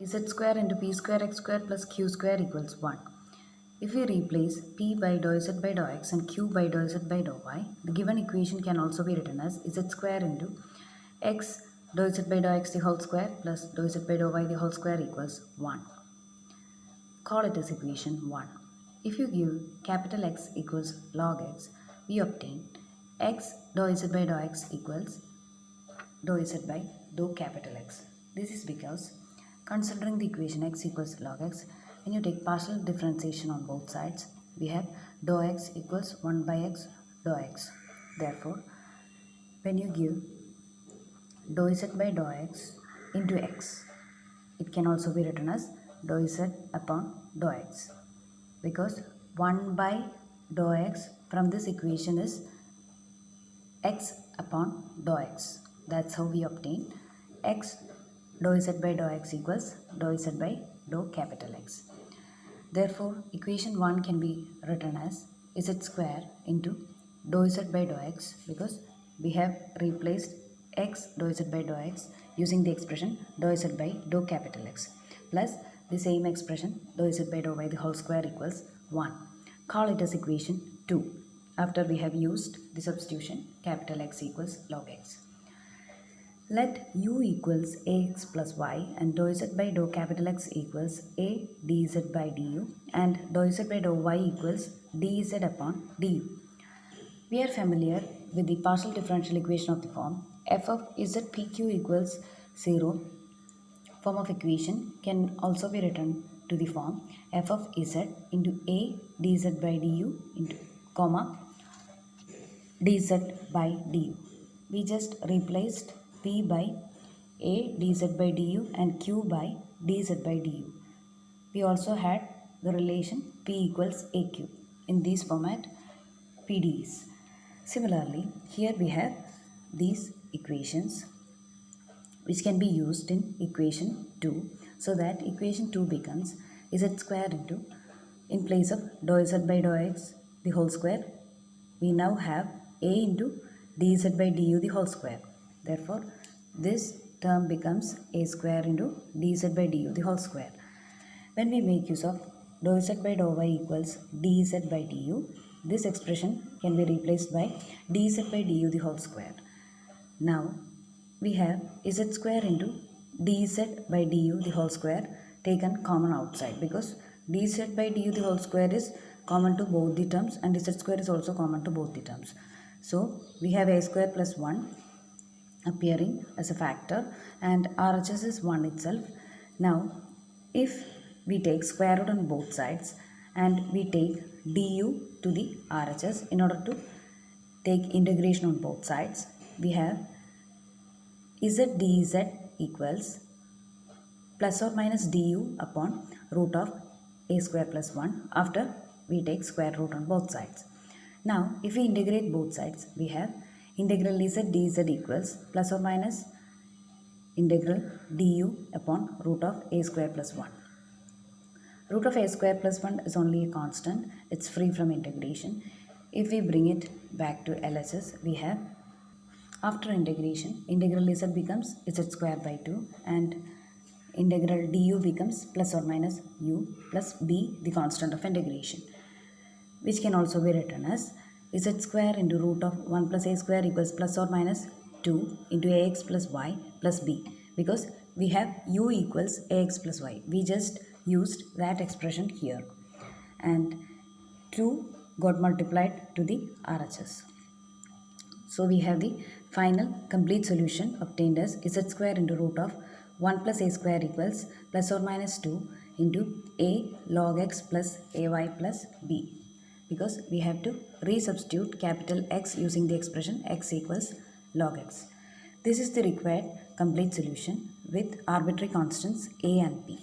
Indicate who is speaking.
Speaker 1: z square into p square x square plus q square equals 1. If we replace p by dou z by dou x and q by dou z by dou y, the given equation can also be written as z square into x dou z by dou x the whole square plus dou z by dou y the whole square equals 1. Call it as equation 1. If you give capital X equals log x, we obtain x dou z by dou x equals dou z by dou capital X. This is because considering the equation x equals log x, when you take partial differentiation on both sides, we have dou x equals 1 by x dou x. Therefore, when you give dou z by dou x into x, it can also be written as dou z upon dou x, because 1 by dou x from this equation is x upon dou x. That's how we obtain x dou z by dou x equals dou z by dou capital X. Therefore, equation 1 can be written as z square into dou z by dou x, because we have replaced x dou z by dou x using the expression dou z by dou capital X, plus the same expression dou z by dou y the whole square equals 1. Call it as equation 2 after we have used the substitution capital X equals log x. Let u equals ax plus y and dou z by dou capital X equals a dz by du and dou z by dou y equals dz upon du. We are familiar with the partial differential equation of the form f of z pq equals 0. Form of equation can also be written to the form f of z into a dz by du into comma dz by du. We just replaced p by a dz by du and q by dz by du. We also had the relation p equals aq. In this format, PDs. Similarly, here we have these equations which can be used in equation 2, so that equation 2 becomes z square into, in place of dou z by dou x the whole square, we now have a into dz by du the whole square. Therefore, this term becomes a square into dz by du the whole square. When we make use of dou z by dou y equals dz by du, this expression can be replaced by dz by du the whole square. Now, we have z square into dz by du the whole square taken common outside, because dz by du the whole square is common to both the terms and z square is also common to both the terms. So, we have a square plus 1 appearing as a factor and RHS is 1 itself. Now, if we take square root on both sides and we take du to the RHS in order to take integration on both sides, we have z dz equals plus or minus du upon root of a square plus 1 after we take square root on both sides. Now, if we integrate both sides, we have integral z dz equals plus or minus integral du upon root of a square plus 1. Root of a square plus 1 is only a constant, it's free from integration. If we bring it back to LHS, we have after integration, integral z becomes z square by 2 and integral du becomes plus or minus u plus b, the constant of integration, which can also be written as z square into root of 1 plus a square equals plus or minus 2 into ax plus y plus b, because we have u equals ax plus y. We just used that expression here and 2 got multiplied to the RHS. So, we have the final complete solution obtained as z square into root of 1 plus a square equals plus or minus 2 into a log x plus ay plus b, because we have to resubstitute capital X using the expression x equals log x. This is the required complete solution with arbitrary constants a and b.